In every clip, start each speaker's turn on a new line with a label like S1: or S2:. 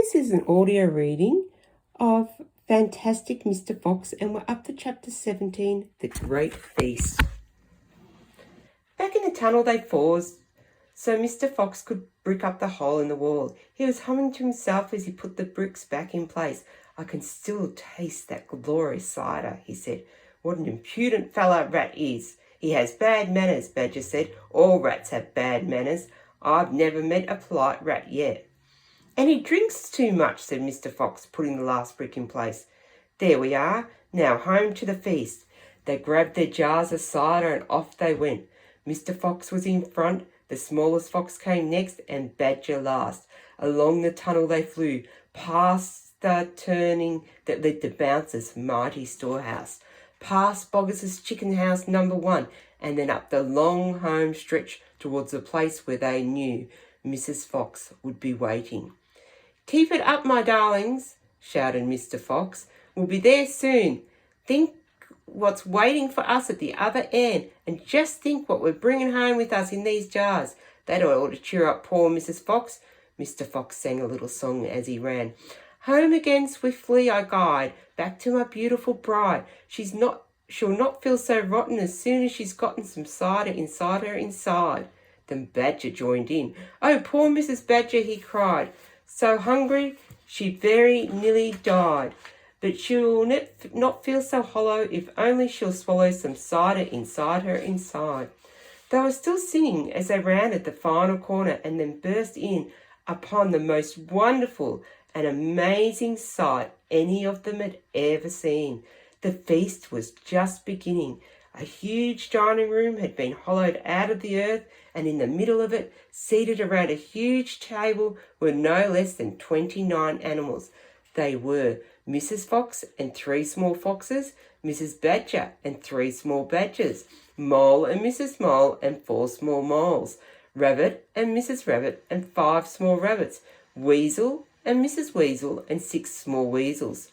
S1: This is an audio reading of Fantastic Mr. Fox, and we're up to chapter 17, The Great Feast. Back in the tunnel they paused, so Mr. Fox could brick up the hole in the wall. He was humming to himself as he put the bricks back in place. "I can still taste that glorious cider," he said. "What an impudent fellow Rat is. He has bad manners," Badger said. "All rats have bad manners. I've never met a polite rat yet." "And he drinks too much," said Mr. Fox, putting the last brick in place. "There we are. Now home to the feast." They grabbed their jars of cider and off they went. Mr. Fox was in front, the smallest fox came next, and Badger last. Along the tunnel they flew, past the turning that led to Bouncer's mighty storehouse, past Boggis's chicken house number 1, and then up the long home stretch towards the place where they knew Mrs. Fox would be waiting. "Keep it up, my darlings," shouted Mr. Fox. "We'll be there soon. Think what's waiting for us at the other end, and just think what we're bringing home with us in these jars. That ought to cheer up poor Mrs. Fox." Mr. Fox sang a little song as he ran. "Home again swiftly I guide, back to my beautiful bride. She'll not feel so rotten as soon as she's gotten some cider inside her inside." Then Badger joined in. "Oh, poor Mrs. Badger," he cried. "So hungry she very nearly died. But she'll not feel so hollow if only she'll swallow some cider inside her inside." They were still singing as they rounded the final corner and then burst in upon the most wonderful and amazing sight any of them had ever seen. The feast was just beginning. A huge dining room had been hollowed out of the earth, and in the middle of it, seated around a huge table, were no less than 29 animals. They were Mrs. Fox and 3 small foxes, Mrs. Badger and 3 small badgers, Mole and Mrs. Mole and 4 small moles, Rabbit and Mrs. Rabbit and 5 small rabbits, Weasel and Mrs. Weasel and 6 small weasels.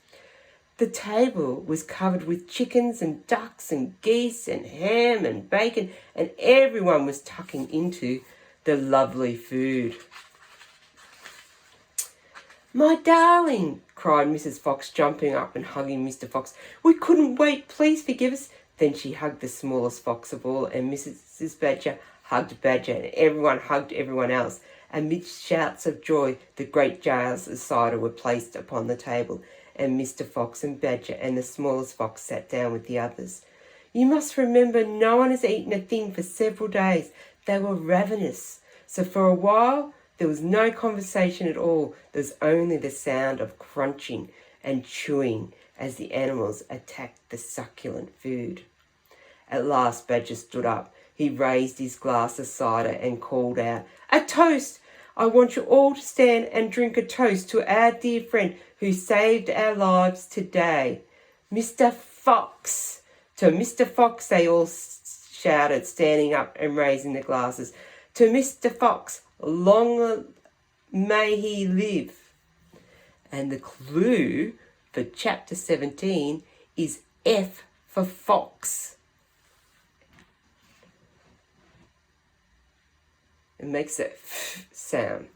S1: The table was covered with chickens and ducks and geese and ham and bacon, and everyone was tucking into the lovely food. "My darling," cried Mrs. Fox, jumping up and hugging Mr. Fox. "We couldn't wait. Please forgive us." Then she hugged the smallest fox of all, and Mrs. Badger hugged Badger, and everyone hugged everyone else. Amidst shouts of joy, the great jars of cider were placed upon the table, and Mr. Fox and Badger and the smallest fox sat down with the others. "You must remember no one has eaten a thing for several days. They were ravenous. So for a while there was no conversation at all. There was only the sound of crunching and chewing as the animals attacked the succulent food." At last Badger stood up. He raised his glass of cider and called out, "A toast! I want you all to stand and drink a toast to our dear friend who saved our lives today. Mr. Fox!" To Mr. Fox they all shouted, standing up and raising their glasses. "To Mr. Fox, long may he live." And the clue for chapter 17 is F for Fox. It makes a F sound.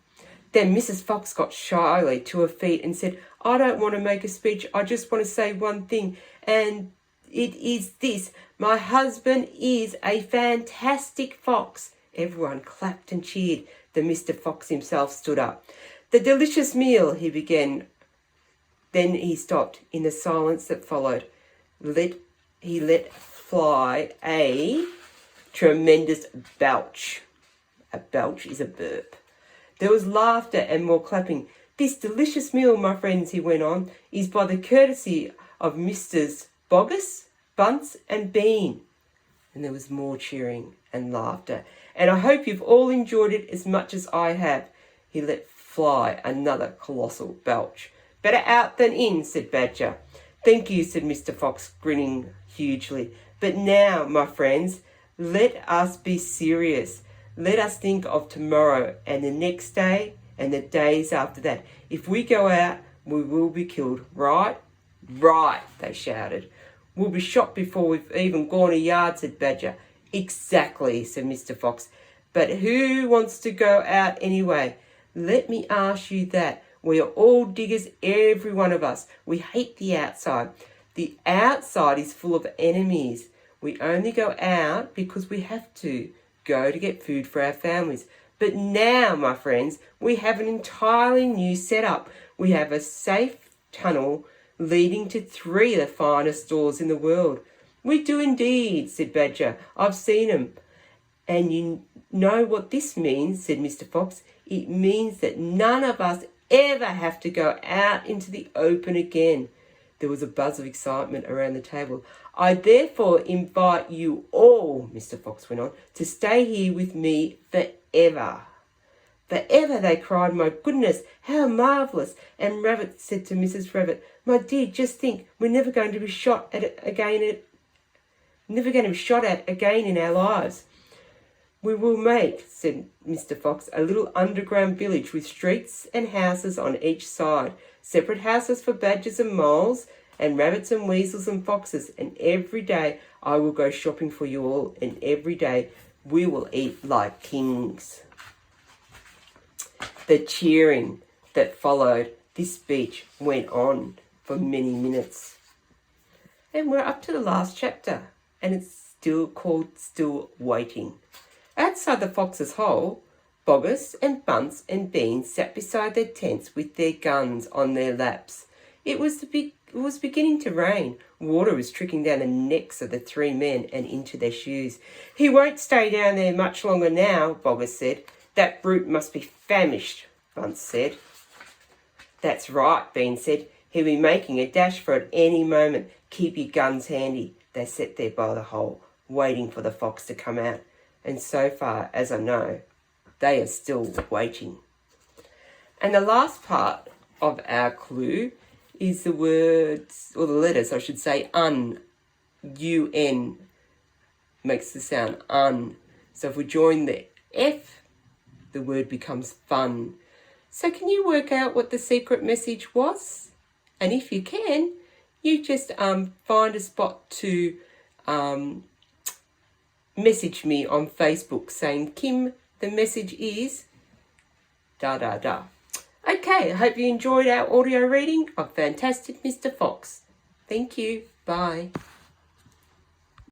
S1: Then Mrs. Fox got shyly to her feet and said, "I don't want to make a speech. I just want to say one thing, and it is this. My husband is a fantastic fox." Everyone clapped and cheered. Then Mr. Fox himself stood up. "The delicious meal," he began. Then he stopped. In the silence that followed, he let fly a tremendous belch. A belch is a burp. There was laughter and more clapping. "This delicious meal, my friends," he went on, "is by the courtesy of Misters Boggis, Bunce and Bean." And there was more cheering and laughter. "And I hope you've all enjoyed it as much as I have." He let fly another colossal belch. "Better out than in," said Badger. "Thank you," said Mr. Fox, grinning hugely. "But now, my friends, let us be serious. Let us think of tomorrow and the next day and the days after that. If we go out, we will be killed, right?" "Right," they shouted. "We'll be shot before we've even gone a yard," said Badger. "Exactly," said Mr. Fox. "But who wants to go out anyway? Let me ask you that. We are all diggers, every one of us. We hate the outside. The outside is full of enemies. We only go out because we have to go to get food for our families. But now, my friends, we have an entirely new setup. We have a safe tunnel leading to 3 of the finest stores in the world. We do indeed, said Badger. I've seen them. And you know what this means, said Mr. Fox. It means that none of us ever have to go out into the open again. There was a buzz of excitement around the table. I therefore invite you all, Mr. Fox went on, to stay here with me forever. Forever, they cried. My goodness, how marvellous. And Rabbit said to Mrs. Rabbit, my dear, just think, we're never going to be shot at again in our lives. We will make, said Mr. Fox, a little underground village with streets and houses on each side, separate houses for badgers and moles, and rabbits and weasels and foxes, and every day I will go shopping for you all, and every day we will eat like kings. The cheering that followed this speech went on for many minutes. And we're up to the last chapter, and it's still called Still Waiting. Outside the fox's hole, Boggis and Bunce and Beans sat beside their tents with their guns on their laps. It was beginning to rain. Water was trickling down the necks of the 3 men and into their shoes. He won't stay down there much longer now, Boggis said. That brute must be famished, Bunce said. That's right, Beans said. He'll be making a dash for it any moment. Keep your guns handy. They sat there by the hole, waiting for the fox to come out. And so far as I know, they are still waiting. And the last part of our clue is the words, or the letters, I should say, un. U-N makes the sound un. So if we join the F, the word becomes fun. So can you work out what the secret message was? And if you can, you just find a spot to message me on Facebook saying, Kim, the message is da da da. Okay, I hope you enjoyed our audio reading of Fantastic Mr. Fox. Thank you. Bye.